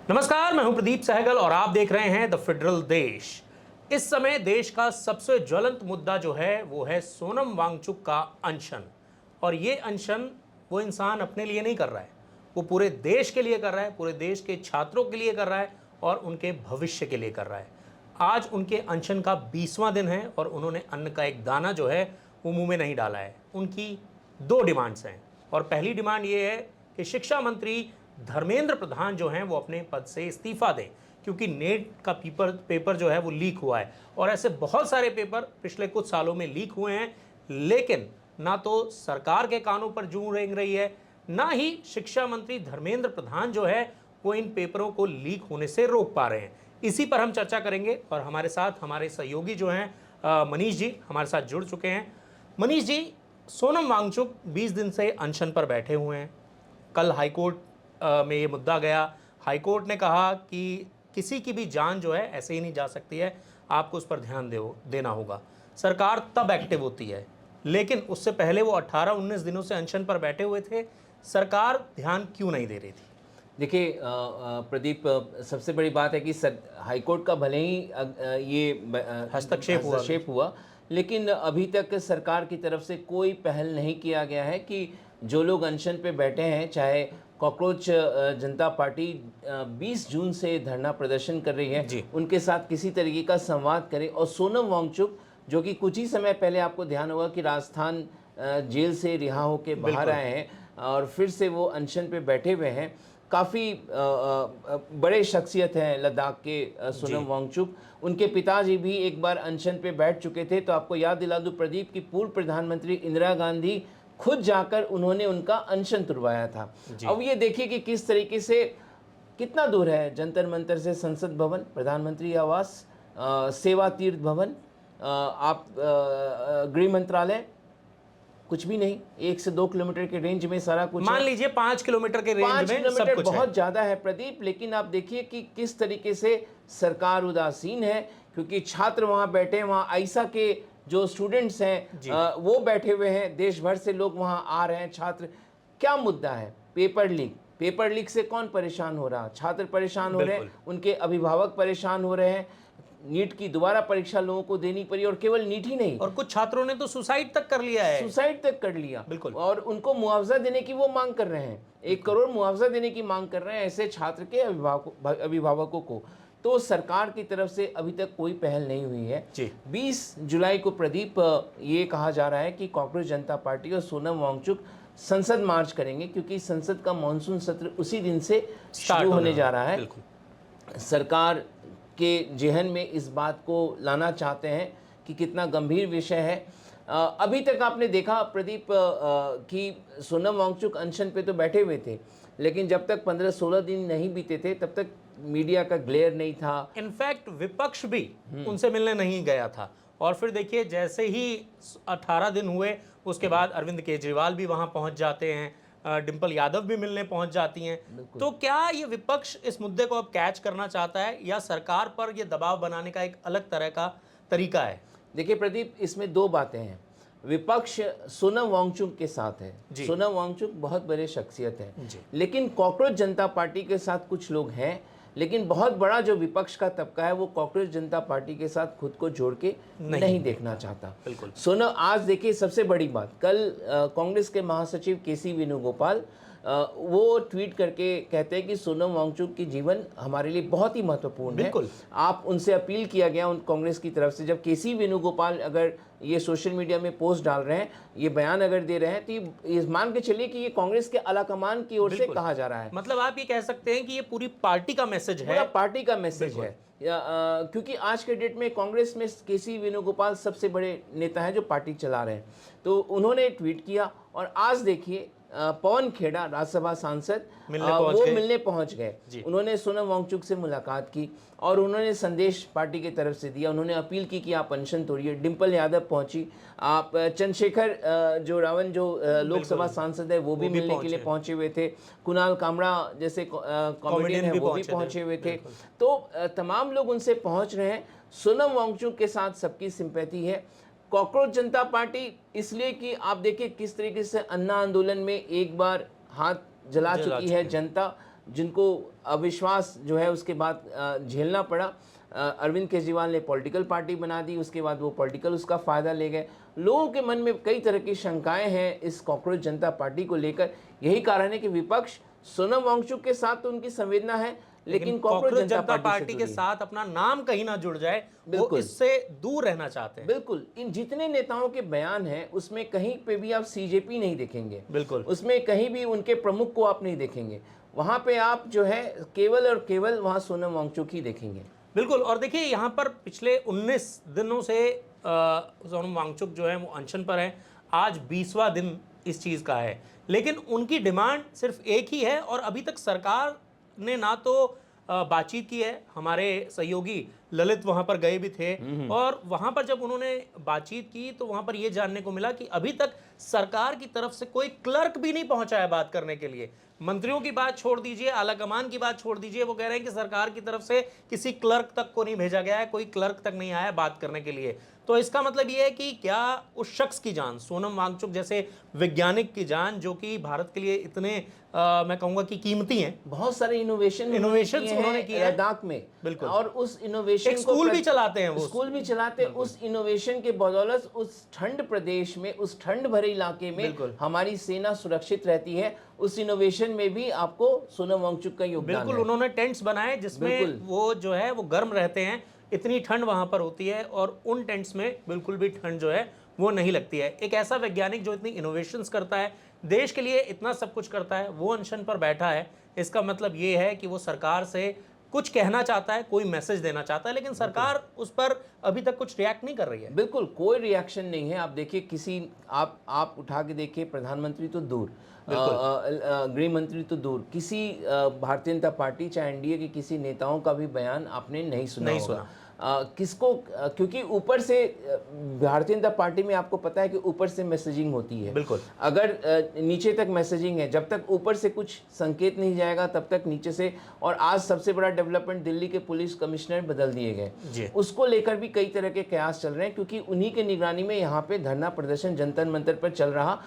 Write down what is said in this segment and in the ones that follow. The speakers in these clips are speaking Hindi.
नमस्कार, मैं हूं प्रदीप सहगल और आप देख रहे हैं द फेडरल देश। इस समय देश का सबसे ज्वलंत मुद्दा जो है वो है सोनम वांगचुक का अनशन। और ये अनशन वो इंसान अपने लिए नहीं कर रहा है, वो पूरे देश के लिए कर रहा है, पूरे देश के छात्रों के लिए कर रहा है और उनके भविष्य के लिए कर रहा है। आज उनके अनशन का 20वां दिन है और उन्होंने अन्न का एक दाना जो है वो मुंह में नहीं डाला है। उनकी दो डिमांड्स हैं और पहली डिमांड ये है कि शिक्षा मंत्री धर्मेंद्र प्रधान जो हैं वो अपने पद से इस्तीफा दें, क्योंकि नेट का पेपर जो है वो लीक हुआ है और ऐसे बहुत सारे पेपर पिछले कुछ सालों में लीक हुए हैं, लेकिन ना तो सरकार के कानों पर जूं रेंग रही है, ना ही शिक्षा मंत्री धर्मेंद्र प्रधान जो है वो इन पेपरों को लीक होने से रोक पा रहे हैं। इसी पर हम चर्चा करेंगे और हमारे साथ हमारे सहयोगी जो हैं मनीष जी हमारे साथ जुड़ चुके हैं। मनीष जी, सोनम वांगचुक 20 दिन से अनशन पर बैठे हुए हैं। कल हाईकोर्ट में ये मुद्दा गया। हाईकोर्ट ने कहा कि किसी की भी जान जो है ऐसे ही नहीं जा सकती है, आपको उस पर ध्यान देना होगा। सरकार तब एक्टिव होती है, लेकिन उससे पहले वो 18-19 दिनों से अनशन पर बैठे हुए थे। सरकार ध्यान क्यों नहीं दे रही थी? देखिए प्रदीप, सबसे बड़ी बात है कि हाईकोर्ट का भले ही ये हस्तक्षेप हुआ, लेकिन अभी तक सरकार की तरफ से कोई पहल नहीं किया गया है कि जो लोग अनशन पे बैठे हैं, चाहे कॉकरोच जनता पार्टी 20 जून से धरना प्रदर्शन कर रही है, उनके साथ किसी तरीके का संवाद करें। और सोनम वांगचुक, जो कि कुछ ही समय पहले आपको ध्यान होगा कि राजस्थान जेल से रिहा होकर बाहर आए हैं और फिर से वो अनशन पे बैठे हुए हैं। काफ़ी बड़े शख्सियत हैं लद्दाख के सोनम वांगचुक। उनके पिताजी भी एक बार अनशन पे बैठ चुके थे। तो आपको याद दिला दूं प्रदीप की पूर्व प्रधानमंत्री इंदिरा गांधी खुद जाकर उन्होंने उनका अनशन तुड़वाया था। अब ये देखिए कि किस तरीके से, कितना दूर है जंतर मंतर से संसद भवन, प्रधानमंत्री आवास, सेवा तीर्थ भवन, आप गृह मंत्रालय, कुछ भी नहीं। 1 से 2 किलोमीटर के रेंज में सारा कुछ, मान लीजिए 5 किलोमीटर के रेंज में 5 किलोमीटर सब कुछ बहुत है। ज़्यादा है प्रदीप। लेकिन आप देखिए कि किस तरीके से सरकार उदासीन है, क्योंकि छात्र वहाँ बैठे हैं, वहाँ आईसा के जो स्टूडेंट्स हैं वो बैठे हुए हैं, देश भर से लोग वहाँ आ रहे हैं छात्र। क्या मुद्दा है? पेपर लीक से कौन परेशान हो रहा? छात्र परेशान हो रहे हैं, उनके अभिभावक परेशान हो रहे हैं। नीट की दोबारा परीक्षा लोगों को देनी पड़ी, और केवल नीट ही नहीं, और कुछ छात्रों ने तो सुसाइड तक कर लिया है। सुसाइड तक कर लिया। बिल्कुल। और उनको मुआवजा देने की वो मांग कर रहे हैं, 1 करोड़ मुआवजा देने की मांग कर रहे हैं ऐसे छात्र के अभिभावकों को। तो सरकार की तरफ से अभी तक कोई पहल नहीं हुई है। 20 जुलाई को प्रदीप ये कहा जा रहा है कि कांग्रेस जनता पार्टी और सोनम वांगचुक संसद मार्च करेंगे, क्योंकि संसद का मानसून सत्र उसी दिन से शुरू होने जा रहा है। सरकार के जेहन में इस बात को लाना चाहते हैं कि कितना गंभीर विषय है। अभी तक आपने देखा प्रदीप कि सोनम वांगचुक अनशन पे तो बैठे हुए थे, लेकिन जब तक 15-16 दिन नहीं बीते थे तब तक मीडिया का ग्लेयर नहीं था। इनफैक्ट विपक्ष भी उनसे मिलने नहीं गया था। और फिर देखिए, जैसे ही 18 दिन हुए उसके बाद अरविंद केजरीवाल भी वहां पहुंच जाते हैं, डिंपल यादव भी मिलने पहुंच जाती हैं। तो क्या ये विपक्ष इस मुद्दे को अब कैच करना चाहता है या सरकार पर ये दबाव बनाने का एक अलग तरह का तरीका है? देखिए प्रदीप, इसमें 2 बातें हैं। विपक्ष सोनम वांगचुक के साथ है। सोनम वांगचुक बहुत बड़े शख्सियत है, लेकिन कांग्रेस जनता पार्टी के साथ कुछ लोग हैं, लेकिन बहुत बड़ा जो विपक्ष का तबका है वो कांग्रेस जनता पार्टी के साथ खुद को जोड़ के नहीं देखना चाहता। बिल्कुल। सोनम, आज देखिए सबसे बड़ी बात, कल कांग्रेस के महासचिव केसी वेणुगोपाल वो ट्वीट करके कहते हैं कि सोनम वांगचुक की जीवन हमारे लिए बहुत ही महत्वपूर्ण है। आप उनसे अपील किया गया उन कांग्रेस की तरफ से, जब केसी वेणुगोपाल अगर ये सोशल मीडिया में पोस्ट डाल रहे हैं, ये बयान अगर दे रहे हैं, तो ये मान के चलिए कि ये कांग्रेस के आलाकमान की ओर से कहा जा रहा है। मतलब आप ये कह सकते हैं कि ये पूरी पार्टी का मैसेज है, पूरा पार्टी का मैसेज है। क्योंकि आज के डेट में कांग्रेस में केसी वेणुगोपाल सबसे बड़े नेता हैं जो पार्टी चला रहे हैं। तो उन्होंने ट्वीट किया और आज देखिए पवन खेड़ा राज्यसभा सांसद मिलने पहुंच गए। उन्होंने सोनम वांगचुक से मुलाकात की और उन्होंने संदेश पार्टी की तरफ से दिया। उन्होंने अपील की कि आप अनशन तोड़िए। डिंपल यादव पहुंची, आप चंद्रशेखर जो रावण जो लोकसभा सांसद है वो भी मिलने के लिए पहुंचे हुए थे। कुणाल कामड़ा जैसे कॉमेडियन है वो भी पहुंचे हुए थे। तो तमाम लोग उनसे पहुंच रहे हैं। सोनम वांगचुक के साथ सबकी सिंपैथी है। कांग्रेस जनता पार्टी इसलिए कि आप देखिए किस तरीके से अन्ना आंदोलन में एक बार हाथ जला चुकी है जनता। जिनको अविश्वास जो है उसके बाद झेलना पड़ा। अरविंद केजरीवाल ने पॉलिटिकल पार्टी बना दी, उसके बाद वो पॉलिटिकल उसका फ़ायदा ले गए। लोगों के मन में कई तरह की शंकाएं हैं इस कॉकरोच जनता पार्टी को लेकर। यही कारण है कि विपक्ष सोनम वांगचुक के साथ तो उनकी संवेदना है, लेकिन कॉकरोच जनता पार्टी के साथ अपना नाम कहीं ना जुड़ जाए, वो इससे दूर रहना चाहते हैं। बिल्कुल, इन जितने नेताओं के बयान हैं उसमें कहीं पे भी आप सीजेपी नहीं देखेंगे, बिल्कुल उसमें कहीं भी उनके प्रमुख को आप नहीं देखेंगे। वहां पे आप जो है केवल और केवल वहां सोनम वांगचुक ही देखेंगे। बिल्कुल। और देखिए यहाँ पर पिछले 19 दिनों से सोनम वांगचुक जो है वो अनशन पर है। आज 20वां दिन इस चीज़ का है, लेकिन उनकी डिमांड सिर्फ एक ही है और अभी तक सरकार ने ना तो बातचीत की है। हमारे सहयोगी ललित वहाँ पर गए भी थे और वहाँ पर जब उन्होंने बातचीत की तो वहाँ पर ये जानने को मिला कि अभी तक सरकार की तरफ से कोई क्लर्क भी नहीं पहुँचा है बात करने के लिए। मंत्रियों की बात छोड़ दीजिए, आलाकमान की बात छोड़ दीजिए, वो कह रहे हैं कि सरकार की तरफ से किसी क्लर्क तक को नहीं भेजा गया है, कोई क्लर्क तक नहीं आया बात करने के लिए। तो इसका मतलब ये है कि क्या उस शख्स की जान, सोनम वांगचुक जैसे वैज्ञानिक की जान, जो कि भारत के लिए इतने मैं कहूँगा कि कीमती हैं, बहुत सारे इनोवेशन उन्होंने किए हैं लद्दाख में। बिल्कुल। और उस इनोवेशन स्कूल भी चलाते हैं, वो स्कूल भी चलाते हैं। उस इनोवेशन के बदौलत उस ठंड प्रदेश में, उस ठंड भरे इलाके में हमारी सेना सुरक्षित रहती है। उस इनोवेशन में भी आपको सोनम वांगचुक का योगदान है। बिल्कुल, उन्होंने टेंट्स बनाए जिसमें वो जो है वो गर्म रहते हैं। इतनी ठंड वहां पर होती है और उन टेंट्स में बिल्कुल भी ठंड जो है वो नहीं लगती है। एक ऐसा वैज्ञानिक जो इतनी इनोवेशंस करता है, देश के लिए इतना सब कुछ करता है, वो अनशन पर बैठा है। इसका मतलब ये है कि वो सरकार से कुछ कहना चाहता है, कोई मैसेज देना चाहता है, लेकिन सरकार उस पर अभी तक कुछ रिएक्ट नहीं कर रही है। बिल्कुल कोई रिएक्शन नहीं है। आप देखिए, किसी आप उठा के देखिए, प्रधानमंत्री तो दूर, गृह मंत्री तो दूर, किसी भारतीय जनता पार्टी चाहे एनडीए के किसी नेताओं का भी बयान आपने नहीं सुना। किसको, क्योंकि ऊपर से भारतीय जनता पार्टी में आपको पता है कि ऊपर से मैसेजिंग होती है। बिल्कुल। अगर नीचे तक मैसेजिंग है, जब तक ऊपर से कुछ संकेत नहीं जाएगा तब तक नीचे से। और आज सबसे बड़ा डेवलपमेंट, दिल्ली के पुलिस कमिश्नर बदल दिए गए, उसको लेकर भी कई तरह के कयास चल रहे हैं, क्योंकि उन्हीं के निगरानी में यहाँ पे धरना प्रदर्शन जंतर मंतर पर चल रहा।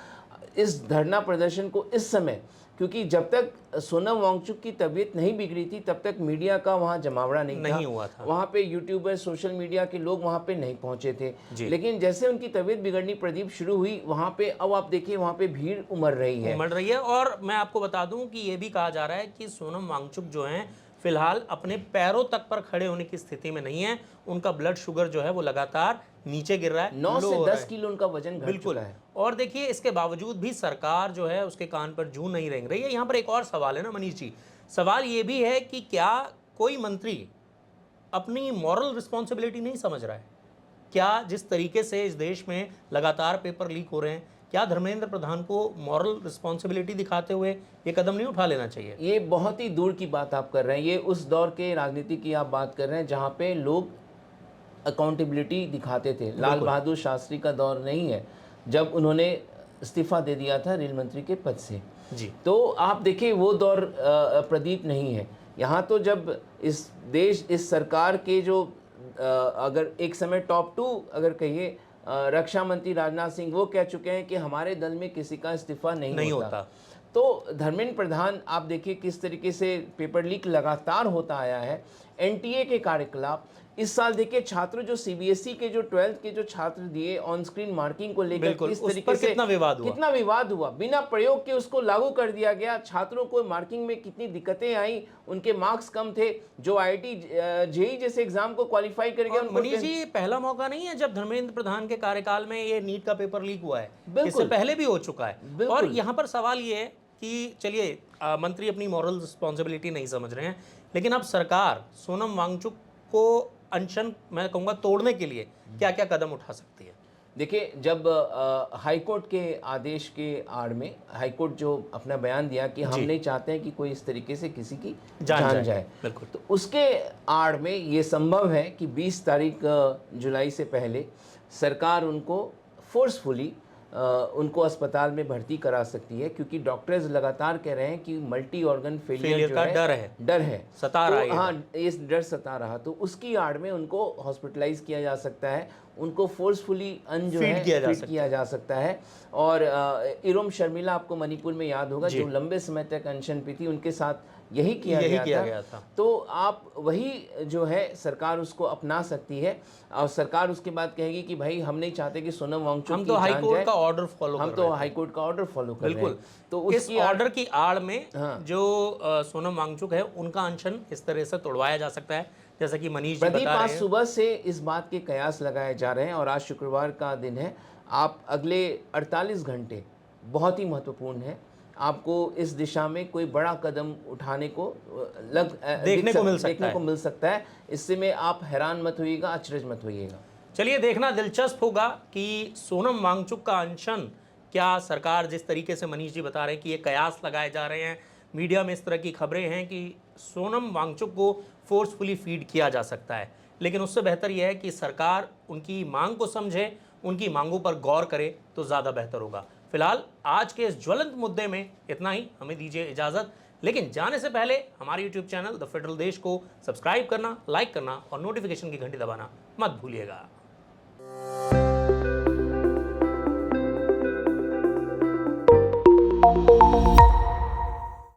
इस धरना प्रदर्शन को इस समय, क्योंकि जब तक सोनम वांगचुक की तबीयत नहीं बिगड़ी थी तब तक मीडिया का वहाँ जमावड़ा नहीं हुआ था। वहाँ पे यूट्यूबर, सोशल मीडिया के लोग वहाँ पे नहीं पहुँचे थे। लेकिन जैसे उनकी तबीयत बिगड़नी प्रदीप शुरू हुई, वहाँ पे अब आप देखिए वहाँ पे भीड़ उमड़ रही है। और मैं आपको बता दूं कि ये भी कहा जा रहा है कि सोनम वांगचुक जो हैं फिलहाल अपने पैरों तक पर खड़े होने की स्थिति में नहीं है। उनका ब्लड शुगर जो है वो लगातार नीचे गिर रहा है, 9 से 10 किलो उनका वजन घट चुका है। और देखिए, इसके बावजूद भी सरकार जो है उसके कान पर जूं नहीं रेंग रही है। यहाँ पर एक और सवाल है ना मनीष जी, सवाल ये भी है कि क्या कोई मंत्री अपनी मॉरल रिस्पॉन्सिबिलिटी नहीं समझ रहा है? क्या जिस तरीके से इस देश में लगातार पेपर लीक हो रहे हैं, क्या धर्मेंद्र प्रधान को मॉरल रिस्पॉन्सिबिलिटी दिखाते हुए ये कदम नहीं उठा लेना चाहिए? ये बहुत ही दूर की बात आप कर रहे हैं। ये उस दौर के राजनीति की आप बात कर रहे हैं जहाँ पे लोग अकाउंटेबिलिटी दिखाते थे। लाल बहादुर शास्त्री का दौर नहीं है जब उन्होंने इस्तीफा दे दिया था रेल मंत्री के पद से। तो आप देखिए, वो दौर प्रदीप नहीं है। यहाँ तो जब इस देश, इस सरकार के जो अगर एक समय टॉप 2 अगर कहिए, रक्षा मंत्री राजनाथ सिंह, वो कह चुके हैं कि हमारे दल में किसी का इस्तीफा नहीं होता। तो धर्मेंद्र प्रधान, आप देखिए किस तरीके से पेपर लीक लगातार होता आया है। एनटीए के कार्यकलाप इस साल देखिए, छात्र जो सीबीएसई के जो 12th के जो छात्र दिए ऑन स्क्रीन मार्किंग को लेकर किस तरीके से कितना विवाद हुआ, बिना प्रयोग के उसको लागू कर दिया गया। छात्रों को मार्किंग में कितनी दिक्कतें आई, उनके मार्क्स कम थे। जो आईआईटी जेईई जैसे एग्जाम को क्वालिफाई कर गया। मनीष जी, पहला मौका नहीं है जब धर्मेंद्र प्रधान के कार्यकाल में ये नीट का पेपर लीक हुआ है, इससे पहले भी हो चुका है। और यहाँ पर सवाल ये है कि चलिए, मंत्री अपनी मॉरल रिस्पॉन्सिबिलिटी नहीं समझ रहे हैं, लेकिन अब सरकार सोनम वांगचुक को अनशन, मैं कहूँगा, तोड़ने के लिए क्या क्या कदम उठा सकती है? देखिए, जब हाईकोर्ट के आदेश के आड़ में हाईकोर्ट जो अपना बयान दिया कि हम नहीं चाहते हैं कि कोई इस तरीके से किसी की जान जाए, बिल्कुल, तो उसके आड़ में ये संभव है कि 20 तारीख जुलाई से पहले सरकार उनको फोर्सफुली उनको अस्पताल में भर्ती करा सकती है, क्योंकि डॉक्टर्स लगातार कह रहे हैं कि मल्टी ऑर्गन फेलियर का डर है, सता रहा है। हाँ, ये डर सता रहा, तो उसकी आड़ में उनको हॉस्पिटलाइज किया जा सकता है, उनको फोर्सफुली फिट किया जा सकता है। और इरोम शर्मिला, आपको मणिपुर में याद होगा, जो लंबे समय तक अनशन पे थी, उनके साथ यही किया किया गया गया था। तो आप वही जो है सरकार उसको अपना सकती है और सरकार उसके बाद कहेगी कि भाई हम नहीं चाहते कि सोनम वांगचुक हम की तो हाई जान कोर्ट जाए, का ऑर्डर फॉलो हम कर तो रहे थे। हाई कोर्ट का ऑर्डर फॉलो कर रहे बिल्कुल। हैं। तो इस उसकी ऑर्डर की आड़ में हाँ। जो सोनम वांगचुक है उनका अनशन इस तरह से तोड़वाया जा सकता है, जैसा कि मनीष जी प्रदीप, बता आज रहे हैं। सुबह से इस बात के कयास लगाए जा रहे हैं और आज शुक्रवार का दिन है। आप अगले 48 घंटे बहुत ही महत्वपूर्ण है। आपको इस दिशा में कोई बड़ा कदम उठाने को देखने को मिल सकता है। इससे में आप हैरान मत होइएगा, अचरज मत होइएगा। चलिए, देखना दिलचस्प होगा कि सोनम वांगचुक का अनशन, क्या सरकार जिस तरीके से मनीष जी बता रहे हैं कि ये कयास लगाए जा रहे हैं, मीडिया में इस तरह की खबरें हैं कि सोनम वांगचुक को फोर्सफुली फीड किया जा सकता है, लेकिन उससे बेहतर यह है कि सरकार उनकी मांग को समझे, उनकी मांगों पर गौर करे तो ज़्यादा बेहतर होगा। फिलहाल आज के इस ज्वलंत मुद्दे में इतना ही, हमें दीजिए इजाज़त। लेकिन जाने से पहले हमारे यूट्यूब चैनल द फेडरल देश को सब्सक्राइब करना, लाइक करना और नोटिफिकेशन की घंटी दबाना मत भूलिएगा।